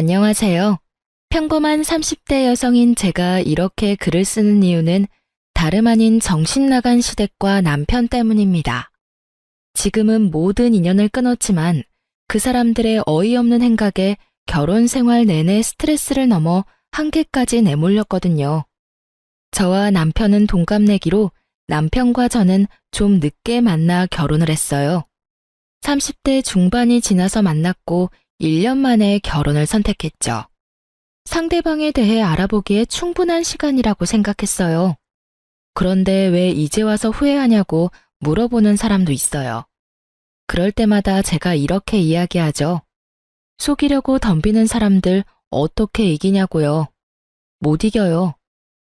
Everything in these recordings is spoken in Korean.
안녕하세요. 평범한 30대 여성인 제가 이렇게 글을 쓰는 이유는 다름 아닌 정신 나간 시댁과 남편 때문입니다. 지금은 모든 인연을 끊었지만 그 사람들의 어이없는 행각에 결혼 생활 내내 스트레스를 넘어 한계까지 내몰렸거든요. 저와 남편은 동갑내기로 남편과 저는 좀 늦게 만나 결혼을 했어요. 30대 중반이 지나서 만났고 1년 만에 결혼을 선택했죠. 상대방에 대해 알아보기에 충분한 시간이라고 생각했어요. 그런데 왜 이제 와서 후회하냐고 물어보는 사람도 있어요. 그럴 때마다 제가 이렇게 이야기하죠. 속이려고 덤비는 사람들 어떻게 이기냐고요. 못 이겨요.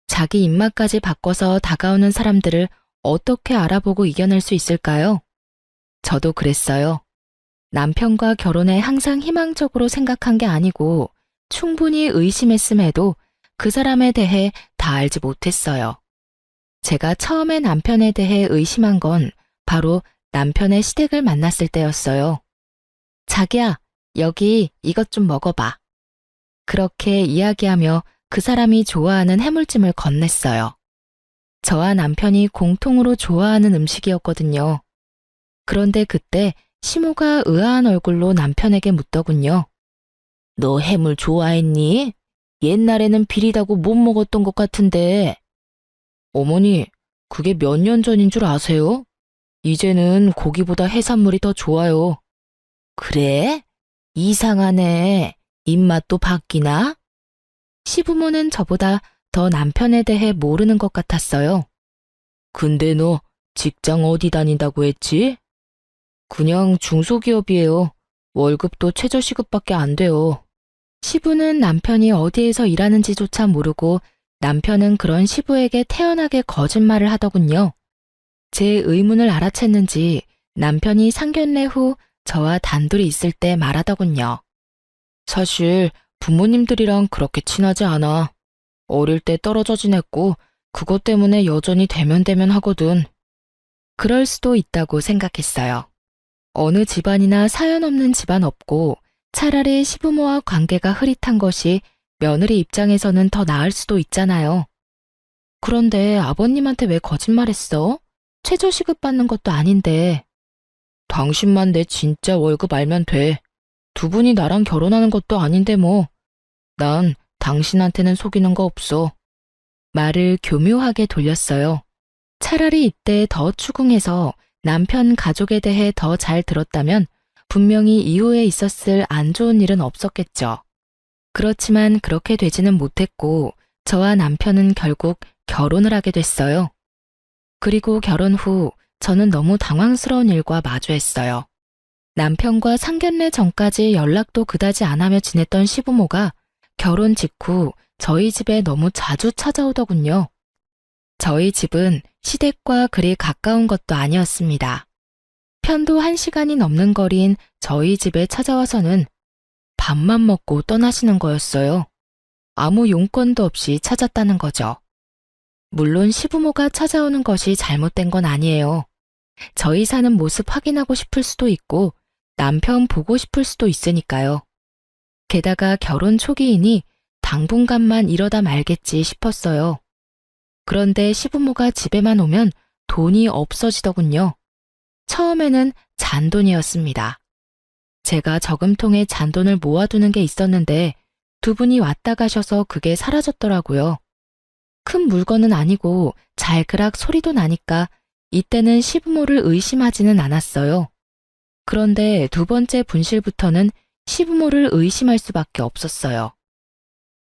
자기 입맛까지 바꿔서 다가오는 사람들을 어떻게 알아보고 이겨낼 수 있을까요? 저도 그랬어요. 남편과 결혼에 항상 희망적으로 생각한 게 아니고 충분히 의심했음에도 그 사람에 대해 다 알지 못했어요. 제가 처음에 남편에 대해 의심한 건 바로 남편의 시댁을 만났을 때였어요. 자기야, 여기 이것 좀 먹어봐. 그렇게 이야기하며 그 사람이 좋아하는 해물찜을 건넸어요. 저와 남편이 공통으로 좋아하는 음식이었거든요. 그런데 그때 시모가 의아한 얼굴로 남편에게 묻더군요. 너 해물 좋아했니? 옛날에는 비리다고 못 먹었던 것 같은데. 어머니, 그게 몇 년 전인 줄 아세요? 이제는 고기보다 해산물이 더 좋아요. 그래? 이상하네. 입맛도 바뀌나? 시부모는 저보다 더 남편에 대해 모르는 것 같았어요. 근데 너 직장 어디 다닌다고 했지? 그냥 중소기업이에요. 월급도 최저시급밖에 안 돼요. 시부는 남편이 어디에서 일하는지조차 모르고 남편은 그런 시부에게 태연하게 거짓말을 하더군요. 제 의문을 알아챘는지 남편이 상견례 후 저와 단둘이 있을 때 말하더군요. 사실 부모님들이랑 그렇게 친하지 않아. 어릴 때 떨어져 지냈고 그것 때문에 여전히 대면대면 하거든. 그럴 수도 있다고 생각했어요. 어느 집안이나 사연 없는 집안 없고 차라리 시부모와 관계가 흐릿한 것이 며느리 입장에서는 더 나을 수도 있잖아요. 그런데 아버님한테 왜 거짓말했어? 최저시급 받는 것도 아닌데. 당신만 내 진짜 월급 알면 돼. 두 분이 나랑 결혼하는 것도 아닌데 뭐. 난 당신한테는 속이는 거 없어. 말을 교묘하게 돌렸어요. 차라리 이때 더 추궁해서 남편 가족에 대해 더 잘 들었다면 분명히 이후에 있었을 안 좋은 일은 없었겠죠. 그렇지만 그렇게 되지는 못했고 저와 남편은 결국 결혼을 하게 됐어요. 그리고 결혼 후 저는 너무 당황스러운 일과 마주했어요. 남편과 상견례 전까지 연락도 그다지 안 하며 지냈던 시부모가 결혼 직후 저희 집에 너무 자주 찾아오더군요. 저희 집은 시댁과 그리 가까운 것도 아니었습니다. 편도 1시간이 넘는 거리인 저희 집에 찾아와서는 밥만 먹고 떠나시는 거였어요. 아무 용건도 없이 찾았다는 거죠. 물론 시부모가 찾아오는 것이 잘못된 건 아니에요. 저희 사는 모습 확인하고 싶을 수도 있고 남편 보고 싶을 수도 있으니까요. 게다가 결혼 초기이니 당분간만 이러다 말겠지 싶었어요. 그런데 시부모가 집에만 오면 돈이 없어지더군요. 처음에는 잔돈이었습니다. 제가 저금통에 잔돈을 모아두는 게 있었는데 두 분이 왔다 가셔서 그게 사라졌더라고요. 큰 물건은 아니고 잘그락 소리도 나니까 이때는 시부모를 의심하지는 않았어요. 그런데 두 번째 분실부터는 시부모를 의심할 수밖에 없었어요.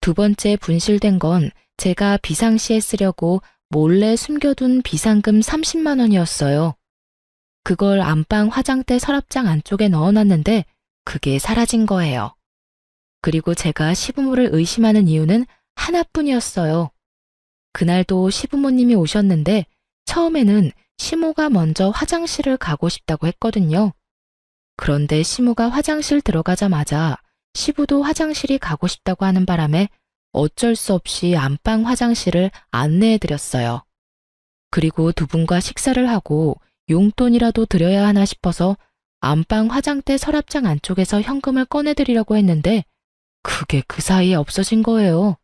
두 번째 분실된 건 제가 비상시에 쓰려고 몰래 숨겨둔 비상금 30만 원이었어요. 그걸 안방 화장대 서랍장 안쪽에 넣어놨는데 그게 사라진 거예요. 그리고 제가 시부모를 의심하는 이유는 하나뿐이었어요. 그날도 시부모님이 오셨는데 처음에는 시모가 먼저 화장실을 가고 싶다고 했거든요. 그런데 시모가 화장실 들어가자마자 시부도 화장실이 가고 싶다고 하는 바람에 어쩔 수 없이 안방 화장실을 안내해드렸어요. 그리고 두 분과 식사를 하고 용돈이라도 드려야 하나 싶어서 안방 화장대 서랍장 안쪽에서 현금을 꺼내드리려고 했는데 그게 그 사이에 없어진 거예요.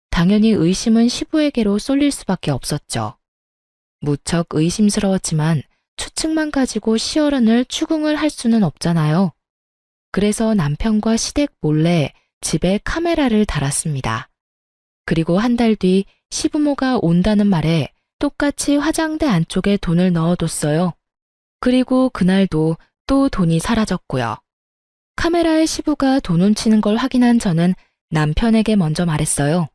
당연히 의심은 시부에게로 쏠릴 수밖에 없었죠. 무척 의심스러웠지만 추측만 가지고 시어른을 추궁을 할 수는 없잖아요. 그래서 남편과 시댁 몰래 집에 카메라를 달았습니다. 그리고 한 달 뒤 시부모가 온다는 말에 똑같이 화장대 안쪽에 돈을 넣어뒀어요. 그리고 그날도 또 돈이 사라졌고요. 카메라에 시부가 돈 훔치는 걸 확인한 저는 남편에게 먼저 말했어요.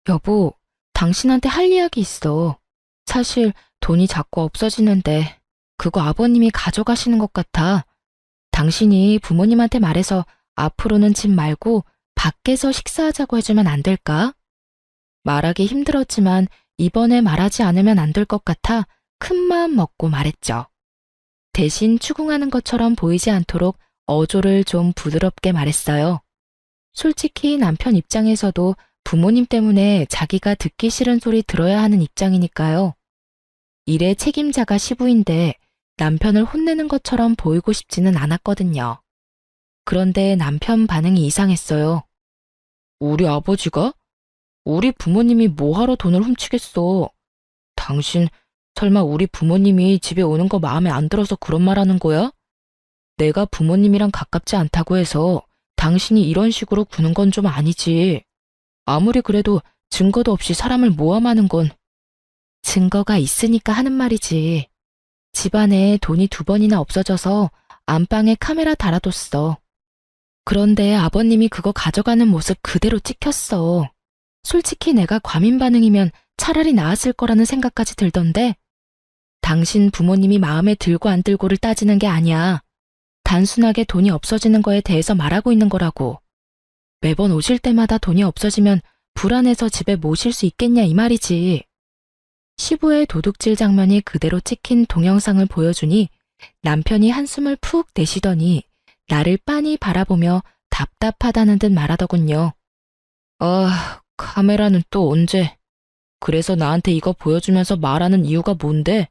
여보, 당신한테 할 이야기 있어. 사실 돈이 자꾸 없어지는데 그거 아버님이 가져가시는 것 같아. 당신이 부모님한테 말해서 앞으로는 집 말고 밖에서 식사하자고 해주면 안 될까? 말하기 힘들었지만 이번에 말하지 않으면 안 될 것 같아 큰 마음 먹고 말했죠. 대신 추궁하는 것처럼 보이지 않도록 어조를 좀 부드럽게 말했어요. 솔직히 남편 입장에서도 부모님 때문에 자기가 듣기 싫은 소리 들어야 하는 입장이니까요. 일의 책임자가 시부인데 남편을 혼내는 것처럼 보이고 싶지는 않았거든요. 그런데 남편 반응이 이상했어요. 우리 아버지가? 우리 부모님이 뭐하러 돈을 훔치겠어? 당신 설마 우리 부모님이 집에 오는 거 마음에 안 들어서 그런 말 하는 거야? 내가 부모님이랑 가깝지 않다고 해서 당신이 이런 식으로 구는 건 좀 아니지. 아무리 그래도 증거도 없이 사람을 모함하는 건. 증거가 있으니까 하는 말이지. 집안에 돈이 2번이나 없어져서 안방에 카메라 달아뒀어. 그런데 아버님이 그거 가져가는 모습 그대로 찍혔어. 솔직히 내가 과민 반응이면 차라리 나았을 거라는 생각까지 들던데. 당신 부모님이 마음에 들고 안 들고를 따지는 게 아니야. 단순하게 돈이 없어지는 거에 대해서 말하고 있는 거라고. 매번 오실 때마다 돈이 없어지면 불안해서 집에 모실 수 있겠냐 이 말이지. 시부의 도둑질 장면이 그대로 찍힌 동영상을 보여주니 남편이 한숨을 푹 내쉬더니 나를 빤히 바라보며 답답하다는 듯 말하더군요. 아, 카메라는 또 언제? 그래서 나한테 이거 보여주면서 말하는 이유가 뭔데?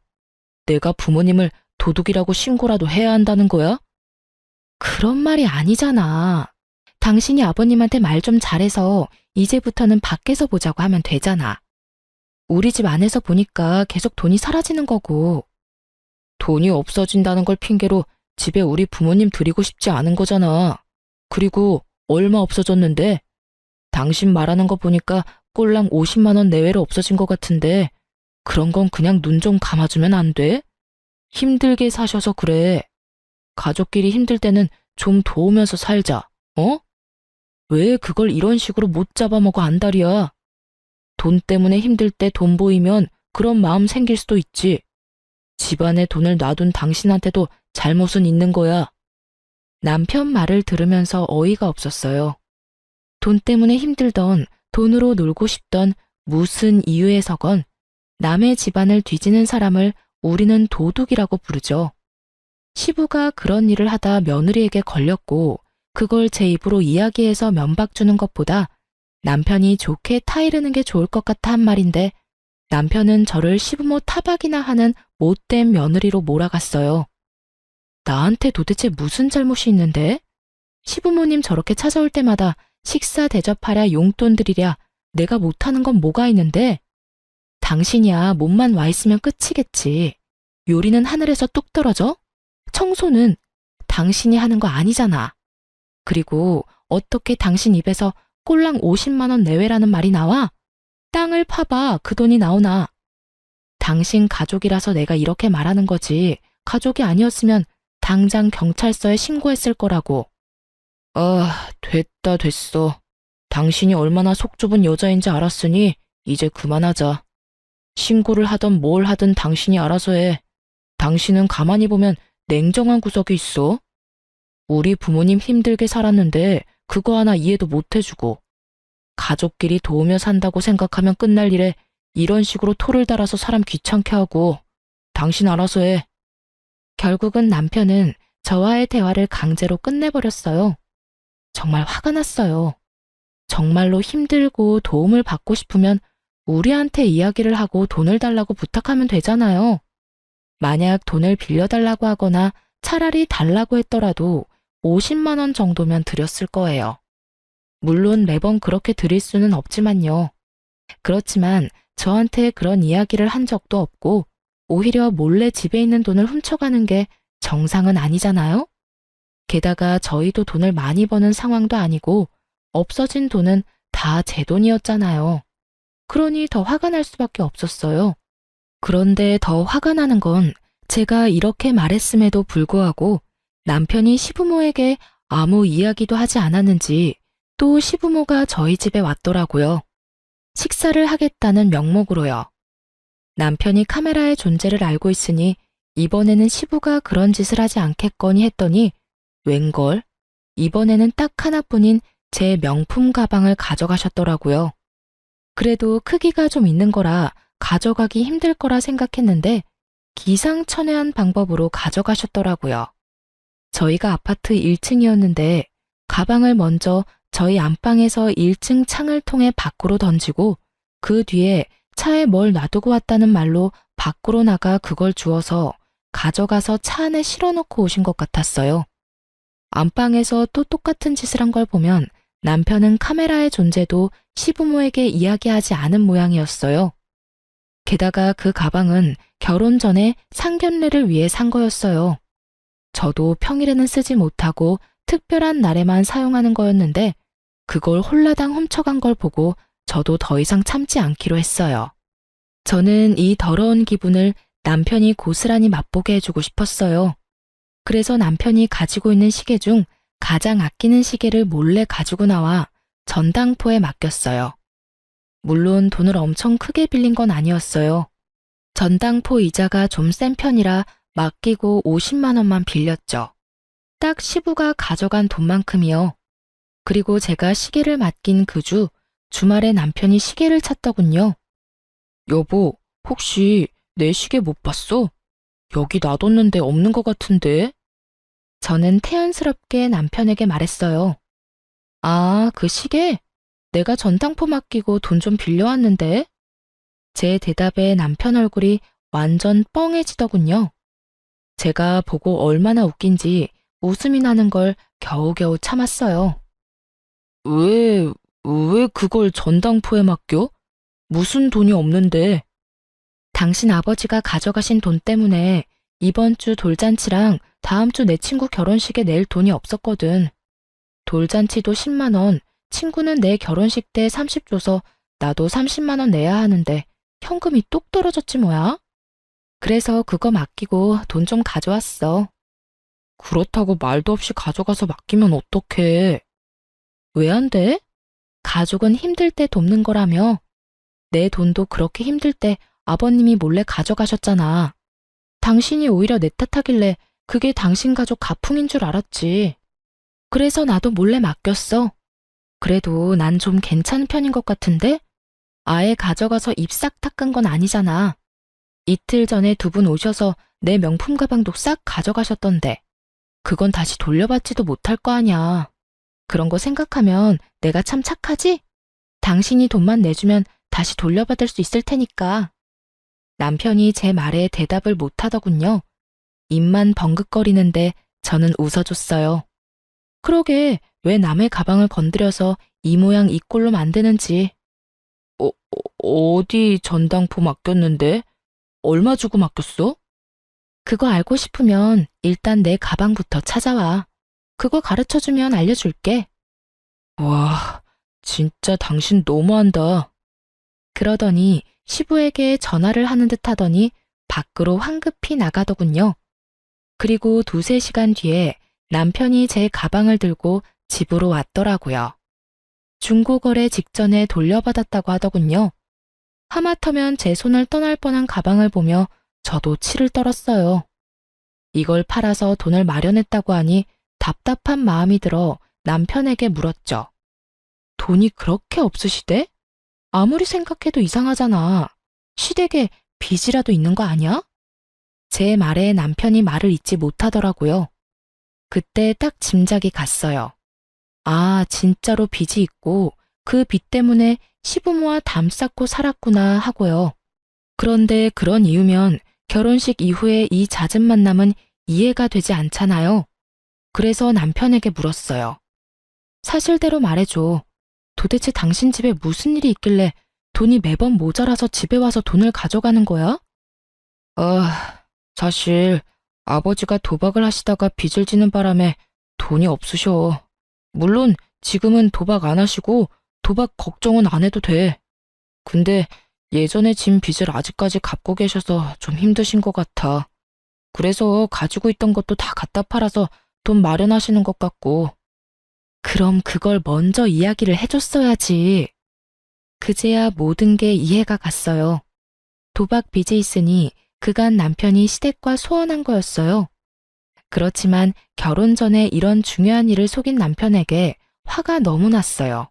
내가 부모님을 도둑이라고 신고라도 해야 한다는 거야? 그런 말이 아니잖아. 당신이 아버님한테 말 좀 잘해서 이제부터는 밖에서 보자고 하면 되잖아. 우리 집 안에서 보니까 계속 돈이 사라지는 거고. 돈이 없어진다는 걸 핑계로 집에 우리 부모님 드리고 싶지 않은 거잖아. 그리고 얼마 없어졌는데? 당신 말하는 거 보니까 꼴랑 50만 원 내외로 없어진 것 같은데 그런 건 그냥 눈 좀 감아주면 안 돼? 힘들게 사셔서 그래. 가족끼리 힘들 때는 좀 도우면서 살자. 어? 왜 그걸 이런 식으로 못 잡아먹어 안달이야? 돈 때문에 힘들 때 돈 보이면 그런 마음 생길 수도 있지. 집안에 돈을 놔둔 당신한테도 잘못은 있는 거야. 남편 말을 들으면서 어이가 없었어요. 돈 때문에 힘들던, 돈으로 놀고 싶던 무슨 이유에서건 남의 집안을 뒤지는 사람을 우리는 도둑이라고 부르죠. 시부가 그런 일을 하다 며느리에게 걸렸고 그걸 제 입으로 이야기해서 면박 주는 것보다 남편이 좋게 타이르는 게 좋을 것 같아 한 말인데 남편은 저를 시부모 타박이나 하는 못된 며느리로 몰아갔어요. 나한테 도대체 무슨 잘못이 있는데? 시부모님 저렇게 찾아올 때마다 식사 대접하랴 용돈 드리랴 내가 못하는 건 뭐가 있는데? 당신이야 몸만 와 있으면 끝이겠지. 요리는 하늘에서 뚝 떨어져? 청소는 당신이 하는 거 아니잖아. 그리고 어떻게 당신 입에서 꼴랑 50만 원 내외라는 말이 나와? 땅을 파봐 그 돈이 나오나. 당신 가족이라서 내가 이렇게 말하는 거지 가족이 아니었으면 당장 경찰서에 신고했을 거라고. 아, 됐어. 당신이 얼마나 속 좁은 여자인지 알았으니 이제 그만하자. 신고를 하던 뭘 하든 당신이 알아서 해. 당신은 가만히 보면 냉정한 구석이 있어. 우리 부모님 힘들게 살았는데 그거 하나 이해도 못 해주고 가족끼리 도우며 산다고 생각하면 끝날 일에 이런 식으로 토를 달아서 사람 귀찮게 하고 당신 알아서 해. 결국은 남편은 저와의 대화를 강제로 끝내버렸어요. 정말 화가 났어요. 정말로 힘들고 도움을 받고 싶으면 우리한테 이야기를 하고 돈을 달라고 부탁하면 되잖아요. 만약 돈을 빌려달라고 하거나 차라리 달라고 했더라도 50만 원 정도면 드렸을 거예요. 물론 매번 그렇게 드릴 수는 없지만요. 그렇지만 저한테 그런 이야기를 한 적도 없고 오히려 몰래 집에 있는 돈을 훔쳐가는 게 정상은 아니잖아요? 게다가 저희도 돈을 많이 버는 상황도 아니고 없어진 돈은 다 제 돈이었잖아요. 그러니 더 화가 날 수밖에 없었어요. 그런데 더 화가 나는 건 제가 이렇게 말했음에도 불구하고 남편이 시부모에게 아무 이야기도 하지 않았는지 또 시부모가 저희 집에 왔더라고요. 식사를 하겠다는 명목으로요. 남편이 카메라의 존재를 알고 있으니 이번에는 시부가 그런 짓을 하지 않겠거니 했더니 웬걸? 이번에는 딱 하나뿐인 제 명품 가방을 가져가셨더라고요. 그래도 크기가 좀 있는 거라 가져가기 힘들 거라 생각했는데 기상천외한 방법으로 가져가셨더라고요. 저희가 아파트 1층이었는데 가방을 먼저 저희 안방에서 1층 창을 통해 밖으로 던지고 그 뒤에 차에 뭘 놔두고 왔다는 말로 밖으로 나가 그걸 주워서 가져가서 차 안에 실어놓고 오신 것 같았어요. 안방에서 또 똑같은 짓을 한 걸 보면 남편은 카메라의 존재도 시부모에게 이야기하지 않은 모양이었어요. 게다가 그 가방은 결혼 전에 상견례를 위해 산 거였어요. 저도 평일에는 쓰지 못하고 특별한 날에만 사용하는 거였는데 그걸 홀라당 훔쳐간 걸 보고 저도 더 이상 참지 않기로 했어요. 저는 이 더러운 기분을 남편이 고스란히 맛보게 해주고 싶었어요. 그래서 남편이 가지고 있는 시계 중 가장 아끼는 시계를 몰래 가지고 나와 전당포에 맡겼어요. 물론 돈을 엄청 크게 빌린 건 아니었어요. 전당포 이자가 좀 센 편이라 맡기고 50만 원만 빌렸죠. 딱 시부가 가져간 돈만큼이요. 그리고 제가 시계를 맡긴 그 주 주말에 남편이 시계를 찾더군요. 여보, 혹시 내 시계 못 봤어? 여기 놔뒀는데 없는 것 같은데? 저는 태연스럽게 남편에게 말했어요. 아, 그 시계? 내가 전당포 맡기고 돈 좀 빌려왔는데? 제 대답에 남편 얼굴이 완전 뻥해지더군요. 제가 보고 얼마나 웃긴지 웃음이 나는 걸 겨우겨우 참았어요. 왜 그걸 전당포에 맡겨? 무슨 돈이 없는데? 당신 아버지가 가져가신 돈 때문에 이번 주 돌잔치랑 다음 주 내 친구 결혼식에 낼 돈이 없었거든. 돌잔치도 10만 원, 친구는 내 결혼식 때 30 줘서 나도 30만 원 내야 하는데 현금이 뚝 떨어졌지 뭐야? 그래서 그거 맡기고 돈 좀 가져왔어. 그렇다고 말도 없이 가져가서 맡기면 어떡해? 왜 안 돼? 가족은 힘들 때 돕는 거라며. 내 돈도 그렇게 힘들 때 아버님이 몰래 가져가셨잖아. 당신이 오히려 내 탓하길래 그게 당신 가족 가풍인 줄 알았지. 그래서 나도 몰래 맡겼어. 그래도 난 좀 괜찮은 편인 것 같은데? 아예 가져가서 입 싹 닦은 건 아니잖아. 이틀 전에 두 분 오셔서 내 명품 가방도 싹 가져가셨던데. 그건 다시 돌려받지도 못할 거 아냐. 그런 거 생각하면 내가 참 착하지? 당신이 돈만 내주면 다시 돌려받을 수 있을 테니까. 남편이 제 말에 대답을 못 하더군요. 입만 벙긋거리는데 저는 웃어줬어요. 그러게 왜 남의 가방을 건드려서 이 모양 이 꼴로 만드는지. 어디 전당포 맡겼는데? 얼마 주고 맡겼어? 그거 알고 싶으면 일단 내 가방부터 찾아와. 그거 가르쳐주면 알려줄게. 와, 진짜 당신 너무한다. 그러더니 시부에게 전화를 하는 듯 하더니 밖으로 황급히 나가더군요. 그리고 2~3시간 뒤에 남편이 제 가방을 들고 집으로 왔더라고요. 중고거래 직전에 돌려받았다고 하더군요. 하마터면 제 손을 떠날 뻔한 가방을 보며 저도 치를 떨었어요. 이걸 팔아서 돈을 마련했다고 하니 답답한 마음이 들어 남편에게 물었죠. 돈이 그렇게 없으시대? 아무리 생각해도 이상하잖아. 시댁에 빚이라도 있는 거 아니야? 제 말에 남편이 말을 잇지 못하더라고요. 그때 딱 짐작이 갔어요. 아, 진짜로 빚이 있고 그 빚 때문에 시부모와 담 쌓고 살았구나 하고요. 그런데 그런 이유면 결혼식 이후에 이 잦은 만남은 이해가 되지 않잖아요. 그래서 남편에게 물었어요. 사실대로 말해줘. 도대체 당신 집에 무슨 일이 있길래 돈이 매번 모자라서 집에 와서 돈을 가져가는 거야? 사실 아버지가 도박을 하시다가 빚을 지는 바람에 돈이 없으셔. 물론 지금은 도박 안 하시고 도박 걱정은 안 해도 돼. 근데 예전에 진 빚을 아직까지 갚고 계셔서 좀 힘드신 것 같아. 그래서 가지고 있던 것도 다 갖다 팔아서 돈 마련하시는 것 같고. 그럼 그걸 먼저 이야기를 해줬어야지. 그제야 모든 게 이해가 갔어요. 도박 빚이 있으니 그간 남편이 시댁과 소원한 거였어요. 그렇지만 결혼 전에 이런 중요한 일을 속인 남편에게 화가 너무 났어요.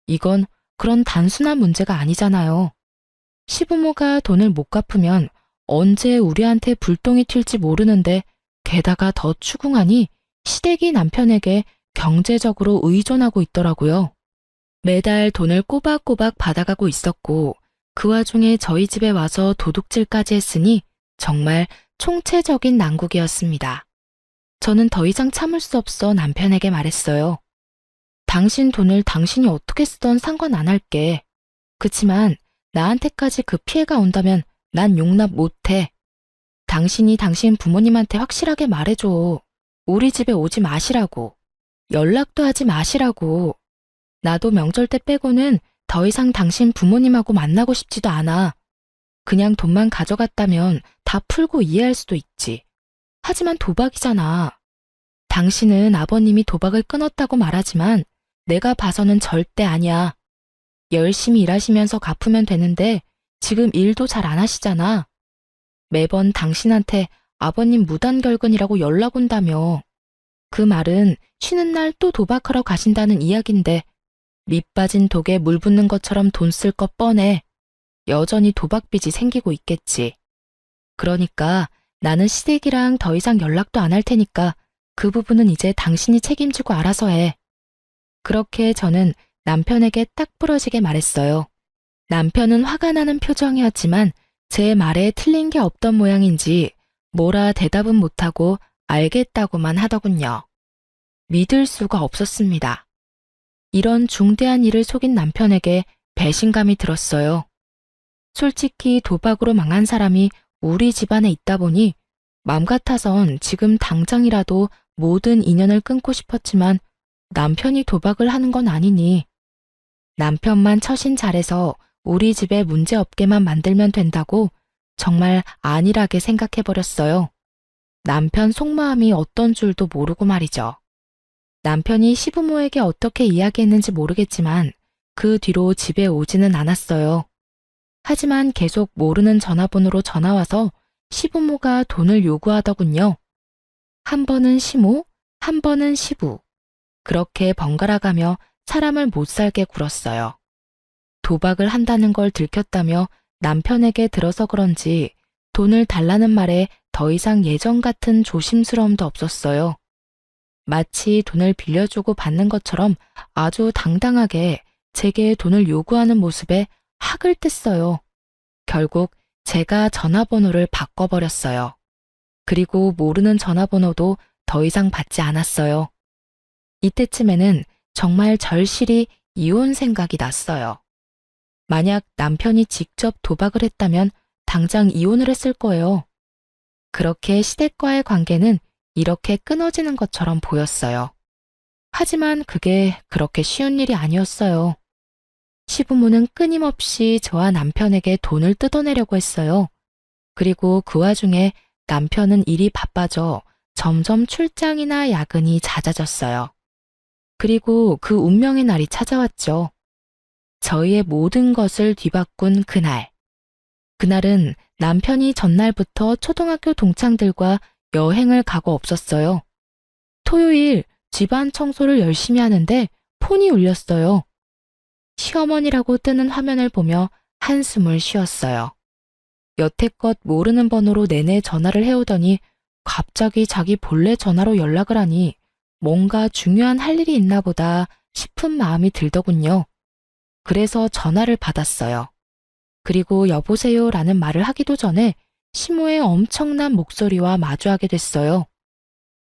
이건 그런 단순한 문제가 아니잖아요. 시부모가 돈을 못 갚으면 언제 우리한테 불똥이 튈지 모르는데 게다가 더 추궁하니 시댁이 남편에게 경제적으로 의존하고 있더라고요. 매달 돈을 꼬박꼬박 받아가고 있었고 그 와중에 저희 집에 와서 도둑질까지 했으니 정말 총체적인 난국이었습니다. 저는 더 이상 참을 수 없어 남편에게 말했어요. 당신 돈을 당신이 어떻게 쓰던 상관 안 할게. 그치만 나한테까지 그 피해가 온다면 난 용납 못해. 당신이 당신 부모님한테 확실하게 말해줘. 우리 집에 오지 마시라고. 연락도 하지 마시라고. 나도 명절 때 빼고는 더 이상 당신 부모님하고 만나고 싶지도 않아. 그냥 돈만 가져갔다면 다 풀고 이해할 수도 있지. 하지만 도박이잖아. 당신은 아버님이 도박을 끊었다고 말하지만 내가 봐서는 절대 아니야. 열심히 일하시면서 갚으면 되는데 지금 일도 잘 안 하시잖아. 매번 당신한테 아버님 무단결근이라고 연락 온다며. 그 말은 쉬는 날 또 도박하러 가신다는 이야기인데 밑 빠진 독에 물 붓는 것처럼 돈 쓸 것 뻔해. 여전히 도박빚이 생기고 있겠지. 그러니까 나는 시댁이랑 더 이상 연락도 안 할 테니까 그 부분은 이제 당신이 책임지고 알아서 해. 그렇게 저는 남편에게 딱 부러지게 말했어요. 남편은 화가 나는 표정이었지만 제 말에 틀린 게 없던 모양인지 뭐라 대답은 못하고 알겠다고만 하더군요. 믿을 수가 없었습니다. 이런 중대한 일을 속인 남편에게 배신감이 들었어요. 솔직히 도박으로 망한 사람이 우리 집안에 있다 보니 맘 같아선 지금 당장이라도 모든 인연을 끊고 싶었지만 남편이 도박을 하는 건 아니니 남편만 처신 잘해서 우리 집에 문제 없게만 만들면 된다고 정말 안일하게 생각해버렸어요. 남편 속마음이 어떤 줄도 모르고 말이죠. 남편이 시부모에게 어떻게 이야기했는지 모르겠지만 그 뒤로 집에 오지는 않았어요. 하지만 계속 모르는 전화번호로 전화와서 시부모가 돈을 요구하더군요. 한 번은 시모, 한 번은 시부. 그렇게 번갈아가며 사람을 못 살게 굴었어요. 도박을 한다는 걸 들켰다며 남편에게 들어서 그런지 돈을 달라는 말에 더 이상 예전 같은 조심스러움도 없었어요. 마치 돈을 빌려주고 받는 것처럼 아주 당당하게 제게 돈을 요구하는 모습에 학을 뗐어요. 결국 제가 전화번호를 바꿔버렸어요. 그리고 모르는 전화번호도 더 이상 받지 않았어요. 이때쯤에는 정말 절실히 이혼 생각이 났어요. 만약 남편이 직접 도박을 했다면 당장 이혼을 했을 거예요. 그렇게 시댁과의 관계는 이렇게 끊어지는 것처럼 보였어요. 하지만 그게 그렇게 쉬운 일이 아니었어요. 시부모는 끊임없이 저와 남편에게 돈을 뜯어내려고 했어요. 그리고 그 와중에 남편은 일이 바빠져 점점 출장이나 야근이 잦아졌어요. 그리고 그 운명의 날이 찾아왔죠. 저희의 모든 것을 뒤바꾼 그날. 그날은 남편이 전날부터 초등학교 동창들과 여행을 가고 없었어요. 토요일 집안 청소를 열심히 하는데 폰이 울렸어요. 시어머니라고 뜨는 화면을 보며 한숨을 쉬었어요. 여태껏 모르는 번호로 내내 전화를 해오더니 갑자기 자기 본래 전화로 연락을 하니 뭔가 중요한 할 일이 있나 보다 싶은 마음이 들더군요. 그래서 전화를 받았어요. 그리고 여보세요 라는 말을 하기도 전에 시모의 엄청난 목소리와 마주하게 됐어요.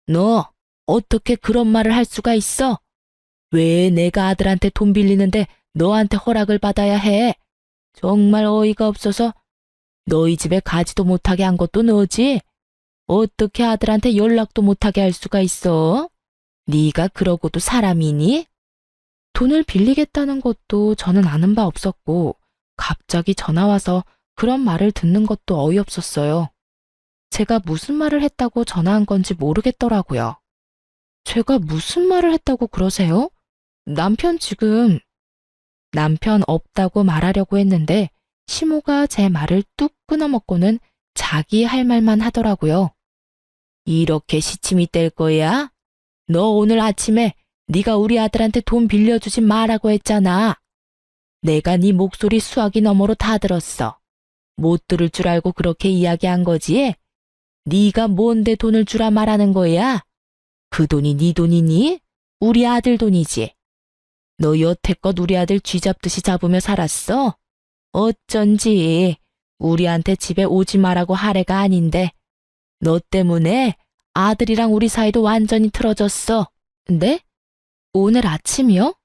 너 어떻게 그런 말을 할 수가 있어? 왜 내가 아들한테 돈 빌리는데 너한테 허락을 받아야 해? 정말 어이가 없어서 너희 집에 가지도 못하게 한 것도 너지? 어떻게 아들한테 연락도 못하게 할 수가 있어? 네가 그러고도 사람이니? 돈을 빌리겠다는 것도 저는 아는 바 없었고 갑자기 전화와서 그런 말을 듣는 것도 어이없었어요. 제가 무슨 말을 했다고 전화한 건지 모르겠더라고요. 제가 무슨 말을 했다고 그러세요? 남편 지금 남편 없다고 말하려고 했는데 시모가 제 말을 뚝 끊어먹고는 자기 할 말만 하더라고요. 이렇게 시침이 뗄 거야? 너 오늘 아침에 네가 우리 아들한테 돈 빌려주지 말라고 했잖아. 내가 네 목소리 수화기 너머로 다 들었어. 못 들을 줄 알고 그렇게 이야기한 거지? 네가 뭔데 돈을 주라 말하는 거야? 그 돈이 네 돈이니? 우리 아들 돈이지. 너 여태껏 우리 아들 쥐잡듯이 잡으며 살았어? 어쩐지 우리한테 집에 오지 말라고 하래가 아닌데 너 때문에 아들이랑 우리 사이도 완전히 틀어졌어. 네? 오늘 아침이요?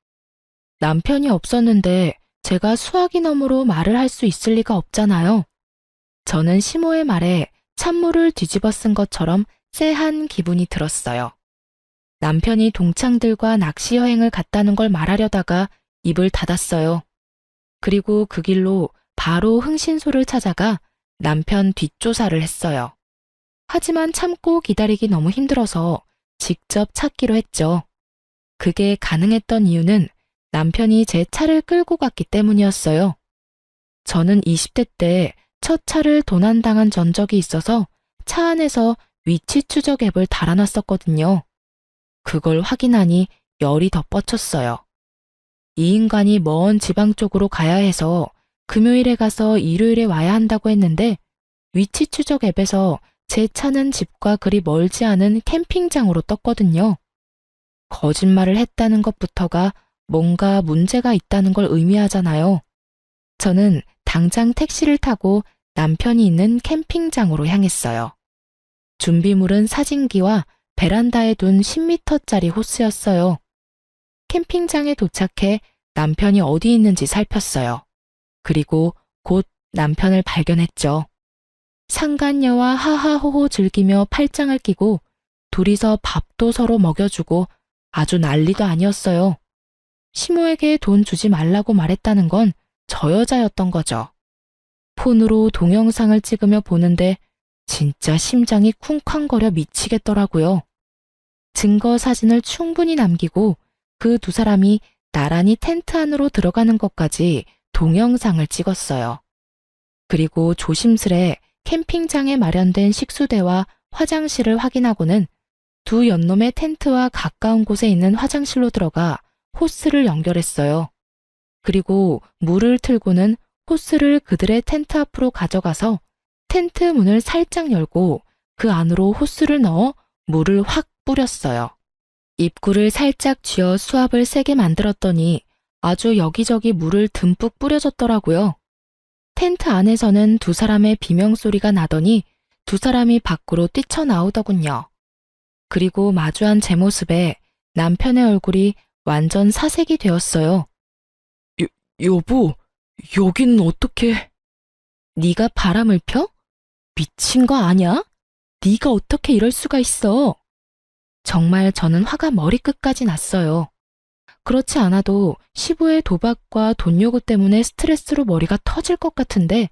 남편이 없었는데 제가 수화기 너머로 말을 할 수 있을 리가 없잖아요. 저는 시모의 말에 찬물을 뒤집어 쓴 것처럼 쎄한 기분이 들었어요. 남편이 동창들과 낚시 여행을 갔다는 걸 말하려다가 입을 닫았어요. 그리고 그 길로 바로 흥신소를 찾아가 남편 뒷조사를 했어요. 하지만 참고 기다리기 너무 힘들어서 직접 찾기로 했죠. 그게 가능했던 이유는 남편이 제 차를 끌고 갔기 때문이었어요. 저는 20대 때 첫 차를 도난당한 전적이 있어서 차 안에서 위치 추적 앱을 달아놨었거든요. 그걸 확인하니 열이 더 뻗쳤어요. 이 인간이 먼 지방 쪽으로 가야 해서 금요일에 가서 일요일에 와야 한다고 했는데 위치 추적 앱에서 제 차는 집과 그리 멀지 않은 캠핑장으로 떴거든요. 거짓말을 했다는 것부터가 뭔가 문제가 있다는 걸 의미하잖아요. 저는 당장 택시를 타고 남편이 있는 캠핑장으로 향했어요. 준비물은 사진기와 베란다에 둔 10m짜리 호스였어요. 캠핑장에 도착해 남편이 어디 있는지 살폈어요. 그리고 곧 남편을 발견했죠. 상간녀와 하하호호 즐기며 팔짱을 끼고 둘이서 밥도 서로 먹여주고 아주 난리도 아니었어요. 시모에게 돈 주지 말라고 말했다는 건 저 여자였던 거죠. 폰으로 동영상을 찍으며 보는데 진짜 심장이 쿵쾅거려 미치겠더라고요. 증거 사진을 충분히 남기고 그 두 사람이 나란히 텐트 안으로 들어가는 것까지 동영상을 찍었어요. 그리고 조심스레 캠핑장에 마련된 식수대와 화장실을 확인하고는 두 연놈의 텐트와 가까운 곳에 있는 화장실로 들어가 호스를 연결했어요. 그리고 물을 틀고는 호스를 그들의 텐트 앞으로 가져가서 텐트 문을 살짝 열고 그 안으로 호스를 넣어 물을 확 뿌렸어요. 입구를 살짝 쥐어 수압을 세게 만들었더니 아주 여기저기 물을 듬뿍 뿌려줬더라고요. 텐트 안에서는 두 사람의 비명소리가 나더니 두 사람이 밖으로 뛰쳐나오더군요. 그리고 마주한 제 모습에 남편의 얼굴이 완전 사색이 되었어요. 여보, 여긴 어떻게... 네가 바람을 펴? 미친 거 아냐? 네가 어떻게 이럴 수가 있어? 정말 저는 화가 머리끝까지 났어요. 그렇지 않아도 시부의 도박과 돈 요구 때문에 스트레스로 머리가 터질 것 같은데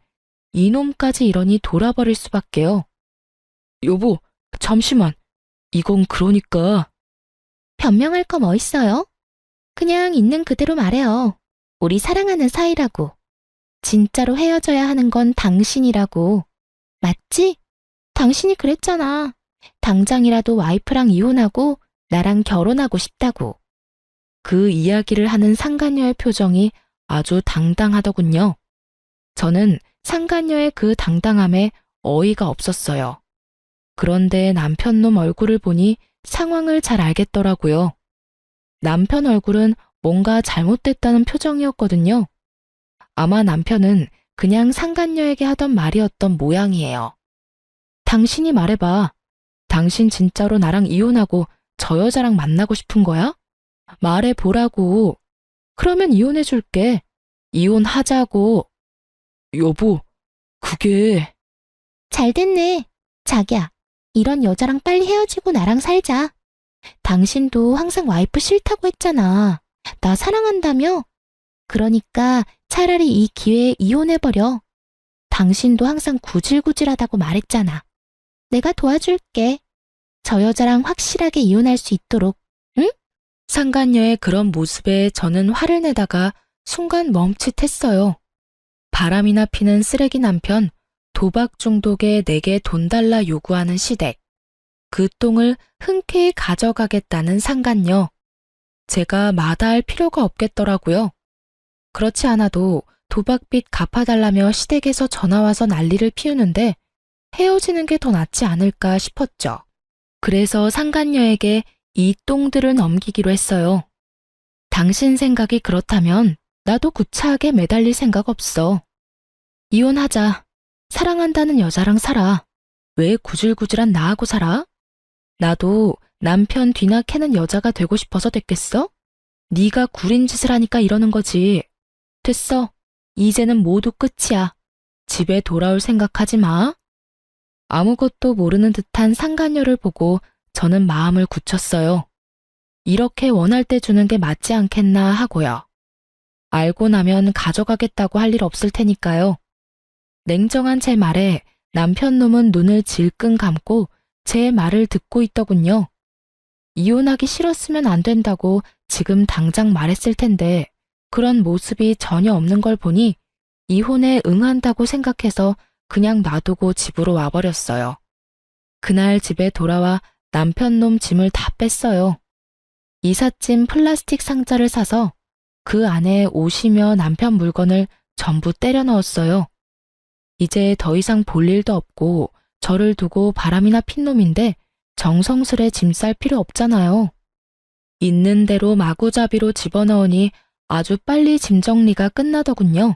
이놈까지 이러니 돌아버릴 수밖에요. 여보, 잠시만. 이건 그러니까... 변명할 거 뭐 있어요? 그냥 있는 그대로 말해요. 우리 사랑하는 사이라고. 진짜로 헤어져야 하는 건 당신이라고. 맞지? 당신이 그랬잖아. 당장이라도 와이프랑 이혼하고 나랑 결혼하고 싶다고. 그 이야기를 하는 상간녀의 표정이 아주 당당하더군요. 저는 상간녀의 그 당당함에 어이가 없었어요. 그런데 남편놈 얼굴을 보니 상황을 잘 알겠더라고요. 남편 얼굴은 뭔가 잘못됐다는 표정이었거든요. 아마 남편은 그냥 상간녀에게 하던 말이었던 모양이에요. 당신이 말해봐. 당신 진짜로 나랑 이혼하고 저 여자랑 만나고 싶은 거야? 말해보라고. 그러면 이혼해줄게. 이혼하자고. 여보, 그게... 잘 됐네. 자기야, 이런 여자랑 빨리 헤어지고 나랑 살자. 당신도 항상 와이프 싫다고 했잖아. 나 사랑한다며? 그러니까 차라리 이 기회에 이혼해버려. 당신도 항상 구질구질하다고 말했잖아. 내가 도와줄게. 저 여자랑 확실하게 이혼할 수 있도록. 응? 상간녀의 그런 모습에 저는 화를 내다가 순간 멈칫했어요. 바람이나 피는 쓰레기 남편, 도박 중독에 내게 돈 달라 요구하는 시댁. 그 똥을 흔쾌히 가져가겠다는 상간녀. 제가 마다할 필요가 없겠더라고요. 그렇지 않아도 도박빚 갚아달라며 시댁에서 전화와서 난리를 피우는데 헤어지는 게 더 낫지 않을까 싶었죠. 그래서 상간녀에게 이 똥들을 넘기기로 했어요. 당신 생각이 그렇다면 나도 구차하게 매달릴 생각 없어. 이혼하자. 사랑한다는 여자랑 살아. 왜 구질구질한 나하고 살아? 나도 남편 뒤나 캐는 여자가 되고 싶어서 됐겠어? 네가 구린 짓을 하니까 이러는 거지. 됐어. 이제는 모두 끝이야. 집에 돌아올 생각하지 마. 아무것도 모르는 듯한 상간녀를 보고 저는 마음을 굳혔어요. 이렇게 원할 때 주는 게 맞지 않겠나 하고요. 알고 나면 가져가겠다고 할 일 없을 테니까요. 냉정한 제 말에 남편 놈은 눈을 질끈 감고 제 말을 듣고 있더군요. 이혼하기 싫었으면 안 된다고 지금 당장 말했을 텐데 그런 모습이 전혀 없는 걸 보니 이혼에 응한다고 생각해서 그냥 놔두고 집으로 와버렸어요. 그날 집에 돌아와 남편 놈 짐을 다 뺐어요. 이삿짐 플라스틱 상자를 사서 그 안에 옷이며 남편 물건을 전부 때려 넣었어요. 이제 더 이상 볼 일도 없고 저를 두고 바람이나 핀 놈인데 정성스레 짐 쌀 필요 없잖아요. 있는 대로 마구잡이로 집어넣으니 아주 빨리 짐 정리가 끝나더군요.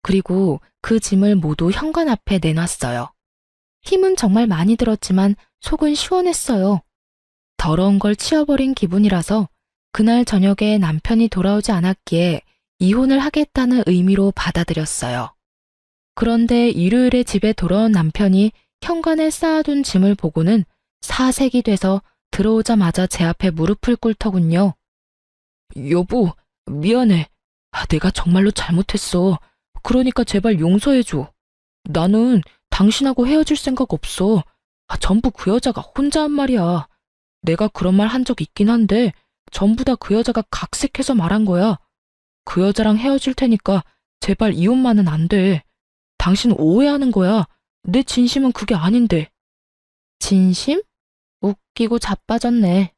그리고 그 짐을 모두 현관 앞에 내놨어요. 힘은 정말 많이 들었지만 속은 시원했어요. 더러운 걸 치워버린 기분이라서 그날 저녁에 남편이 돌아오지 않았기에 이혼을 하겠다는 의미로 받아들였어요. 그런데 일요일에 집에 돌아온 남편이 현관에 쌓아둔 짐을 보고는 사색이 돼서 들어오자마자 제 앞에 무릎을 꿇더군요. 여보, 미안해. 내가 정말로 잘못했어. 그러니까 제발 용서해줘. 나는 당신하고 헤어질 생각 없어. 전부 그 여자가 혼자 한 말이야. 내가 그런 말 한 적 있긴 한데 전부 다 그 여자가 각색해서 말한 거야. 그 여자랑 헤어질 테니까 제발 이혼만은 안 돼. 당신 오해하는 거야. 내 진심은 그게 아닌데. 진심? 웃기고 자빠졌네.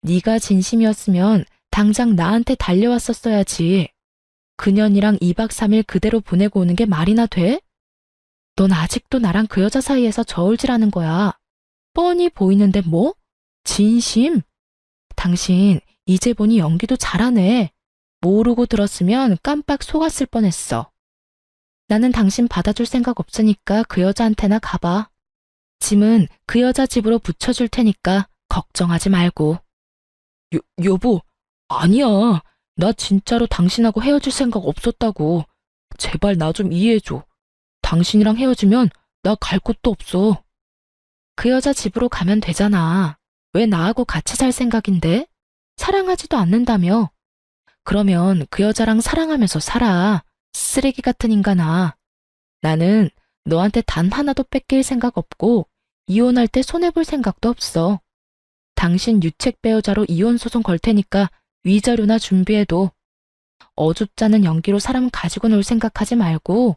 네가 진심이었으면 당장 나한테 달려왔었어야지. 그년이랑 2박 3일 그대로 보내고 오는 게 말이나 돼? 넌 아직도 나랑 그 여자 사이에서 저울질하는 거야. 뻔히 보이는데 뭐? 진심? 당신 이제 보니 연기도 잘하네. 모르고 들었으면 깜빡 속았을 뻔했어. 나는 당신 받아줄 생각 없으니까 그 여자한테나 가봐. 짐은 그 여자 집으로 붙여줄 테니까 걱정하지 말고. 여보, 아니야. 나 진짜로 당신하고 헤어질 생각 없었다고. 제발 나 좀 이해해줘. 당신이랑 헤어지면 나 갈 곳도 없어. 그 여자 집으로 가면 되잖아. 왜 나하고 같이 살 생각인데? 사랑하지도 않는다며. 그러면 그 여자랑 사랑하면서 살아. 쓰레기 같은 인간아. 나는 너한테 단 하나도 뺏길 생각 없고 이혼할 때 손해볼 생각도 없어. 당신 유책 배우자로 이혼 소송 걸 테니까 위자료나 준비해도. 어줍잖은 연기로 사람 가지고 놀 생각하지 말고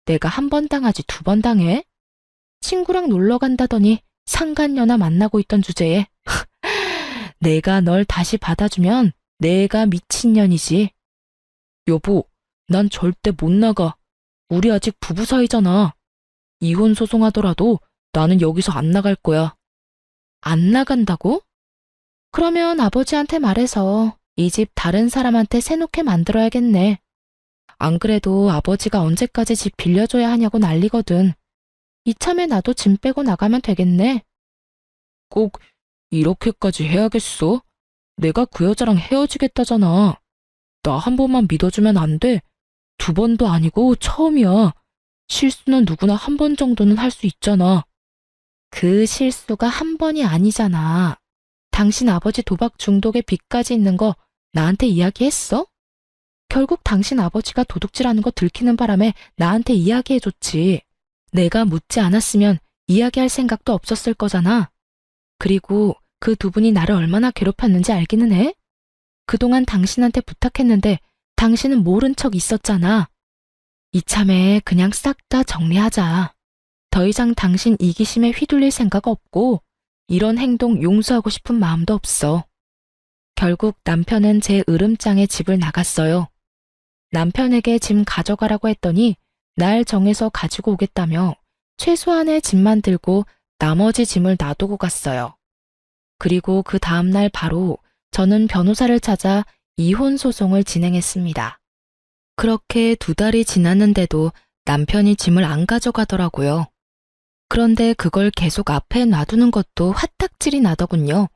내가 한 번 당하지 2번 당해? 친구랑 놀러 간다더니 상간녀나 만나고 있던 주제에 내가 널 다시 받아주면 내가 미친년이지. 여보, 난 절대 못 나가. 우리 아직 부부 사이잖아. 이혼 소송하더라도 나는 여기서 안 나갈 거야. 안 나간다고? 그러면 아버지한테 말해서 이 집 다른 사람한테 세놓게 만들어야겠네. 안 그래도 아버지가 언제까지 집 빌려줘야 하냐고 난리거든. 이참에 나도 짐 빼고 나가면 되겠네. 꼭 이렇게까지 해야겠어? 내가 그 여자랑 헤어지겠다잖아. 나 한 번만 믿어주면 안 돼? 두 번도 아니고 처음이야. 실수는 누구나 한 번 정도는 할 수 있잖아. 그 실수가 한 번이 아니잖아. 당신 아버지 도박 중독에 빚까지 있는 거 나한테 이야기했어? 결국 당신 아버지가 도둑질하는 거 들키는 바람에 나한테 이야기해줬지. 내가 묻지 않았으면 이야기할 생각도 없었을 거잖아. 그리고 그 두 분이 나를 얼마나 괴롭혔는지 알기는 해? 그동안 당신한테 부탁했는데 당신은 모른 척 있었잖아. 이참에 그냥 싹 다 정리하자. 더 이상 당신 이기심에 휘둘릴 생각 없고 이런 행동 용서하고 싶은 마음도 없어. 결국 남편은 제 으름장에 집을 나갔어요. 남편에게 짐 가져가라고 했더니 날 정해서 가지고 오겠다며 최소한의 짐만 들고 나머지 짐을 놔두고 갔어요. 그리고 그 다음날 바로 저는 변호사를 찾아 이혼 소송을 진행했습니다. 그렇게 2달이 지났는데도 남편이 짐을 안 가져가더라고요. 그런데 그걸 계속 앞에 놔두는 것도 화딱질이 나더군요.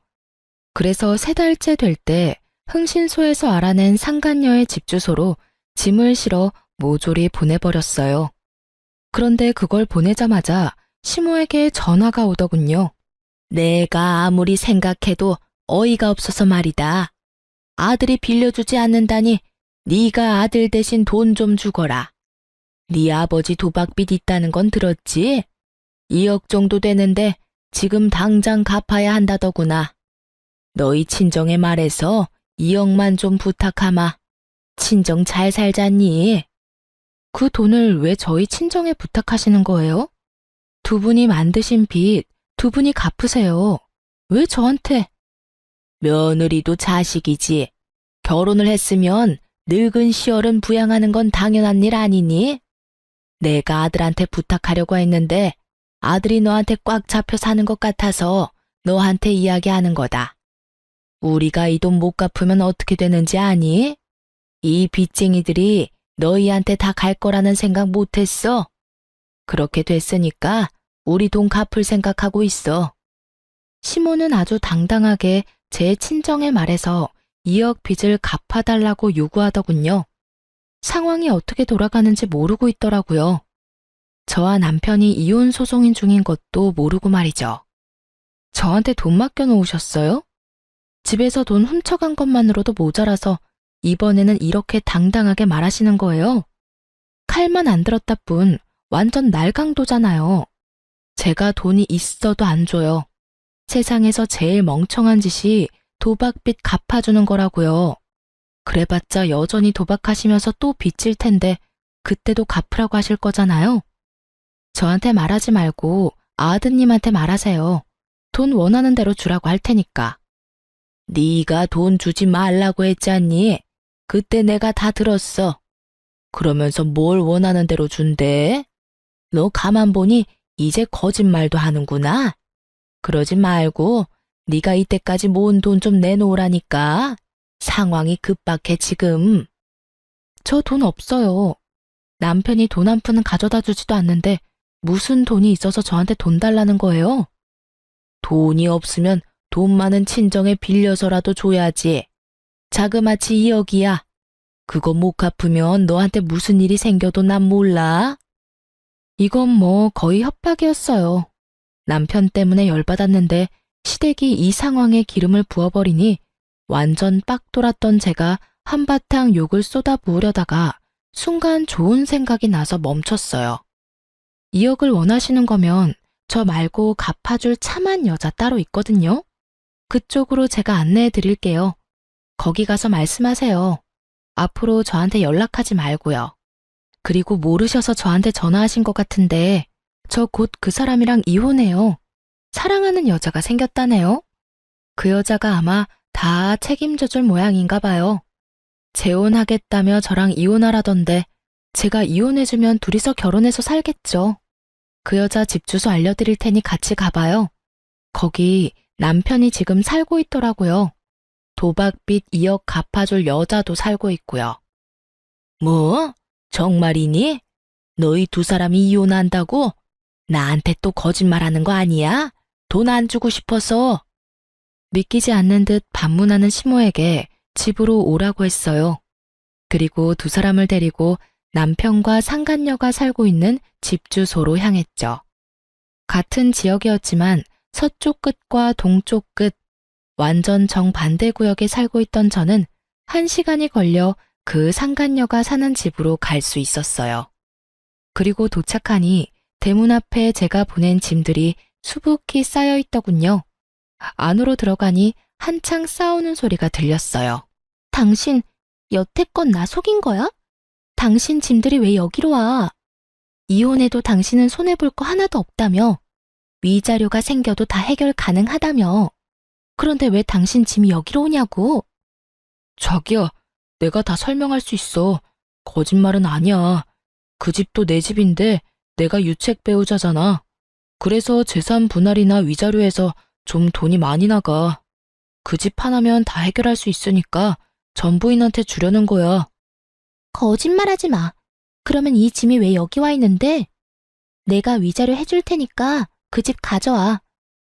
그래서 3달째 될 때 흥신소에서 알아낸 상간녀의 집 주소로 짐을 실어 모조리 보내버렸어요. 그런데 그걸 보내자마자 시모에게 전화가 오더군요. 내가 아무리 생각해도 어이가 없어서 말이다. 아들이 빌려주지 않는다니 네가 아들 대신 돈 좀 주거라. 네 아버지 도박빚 있다는 건 들었지? 2억 정도 되는데 지금 당장 갚아야 한다더구나. 너희 친정에 말해서 2억만 좀 부탁하마. 친정 잘 살잖니? 그 돈을 왜 저희 친정에 부탁하시는 거예요? 두 분이 만드신 빚, 두 분이 갚으세요. 왜 저한테? 며느리도 자식이지. 결혼을 했으면 늙은 시어른 부양하는 건 당연한 일 아니니? 내가 아들한테 부탁하려고 했는데 아들이 너한테 꽉 잡혀 사는 것 같아서 너한테 이야기하는 거다. 우리가 이 돈 못 갚으면 어떻게 되는지 아니? 이 빚쟁이들이 너희한테 다 갈 거라는 생각 못 했어? 그렇게 됐으니까 우리 돈 갚을 생각하고 있어. 시모는 아주 당당하게 제 친정에 말해서 2억 빚을 갚아달라고 요구하더군요. 상황이 어떻게 돌아가는지 모르고 있더라고요. 저와 남편이 이혼 소송인 중인 것도 모르고 말이죠. 저한테 돈 맡겨놓으셨어요? 집에서 돈 훔쳐간 것만으로도 모자라서 이번에는 이렇게 당당하게 말하시는 거예요? 칼만 안 들었다 뿐 완전 날강도잖아요. 제가 돈이 있어도 안 줘요. 세상에서 제일 멍청한 짓이 도박빚 갚아주는 거라고요. 그래봤자 여전히 도박하시면서 또 빚질 텐데 그때도 갚으라고 하실 거잖아요. 저한테 말하지 말고 아드님한테 말하세요. 돈 원하는 대로 주라고 할 테니까. 네가 돈 주지 말라고 했잖니? 그때 내가 다 들었어. 그러면서 뭘 원하는 대로 준대? 너 가만 보니 이제 거짓말도 하는구나. 그러지 말고 네가 이때까지 모은 돈 좀 내놓으라니까. 상황이 급박해 지금. 저 돈 없어요. 남편이 돈 한 푼은 가져다 주지도 않는데 무슨 돈이 있어서 저한테 돈 달라는 거예요? 돈이 없으면 돈 많은 친정에 빌려서라도 줘야지. 자그마치 2억이야. 그거 못 갚으면 너한테 무슨 일이 생겨도 난 몰라. 이건 뭐 거의 협박이었어요. 남편 때문에 열받았는데 시댁이 이 상황에 기름을 부어버리니 완전 빡 돌았던 제가 한바탕 욕을 쏟아 부으려다가 순간 좋은 생각이 나서 멈췄어요. 2억을 원하시는 거면 저 말고 갚아줄 참한 여자 따로 있거든요. 그쪽으로 제가 안내해 드릴게요. 거기 가서 말씀하세요. 앞으로 저한테 연락하지 말고요. 그리고 모르셔서 저한테 전화하신 것 같은데 저 곧 그 사람이랑 이혼해요. 사랑하는 여자가 생겼다네요. 그 여자가 아마 다 책임져 줄 모양인가 봐요. 재혼하겠다며 저랑 이혼하라던데 제가 이혼해주면 둘이서 결혼해서 살겠죠. 그 여자 집 주소 알려드릴 테니 같이 가봐요. 거기 남편이 지금 살고 있더라고요. 도박빚 2억 갚아줄 여자도 살고 있고요. 뭐? 정말이니? 너희 두 사람이 이혼한다고? 나한테 또 거짓말하는 거 아니야? 돈 안 주고 싶어서. 믿기지 않는 듯 반문하는 시모에게 집으로 오라고 했어요. 그리고 두 사람을 데리고 남편과 상간녀가 살고 있는 집 주소로 향했죠. 같은 지역이었지만 서쪽 끝과 동쪽 끝, 완전 정반대 구역에 살고 있던 저는 1시간이 걸려 그 상간녀가 사는 집으로 갈 수 있었어요. 그리고 도착하니 대문 앞에 제가 보낸 짐들이 수북히 쌓여 있더군요. 안으로 들어가니 한창 싸우는 소리가 들렸어요. 당신 여태껏 나 속인 거야? 당신 짐들이 왜 여기로 와? 이혼해도 당신은 손해볼 거 하나도 없다며? 위자료가 생겨도 다 해결 가능하다며? 그런데 왜 당신 짐이 여기로 오냐고? 자기야, 내가 다 설명할 수 있어. 거짓말은 아니야. 그 집도 내 집인데 내가 유책 배우자잖아. 그래서 재산 분할이나 위자료에서 좀 돈이 많이 나가. 그 집 하나면 다 해결할 수 있으니까 전부인한테 주려는 거야. 거짓말하지 마. 그러면 이 짐이 왜 여기 와 있는데? 내가 위자료 해줄 테니까 그 집 가져와.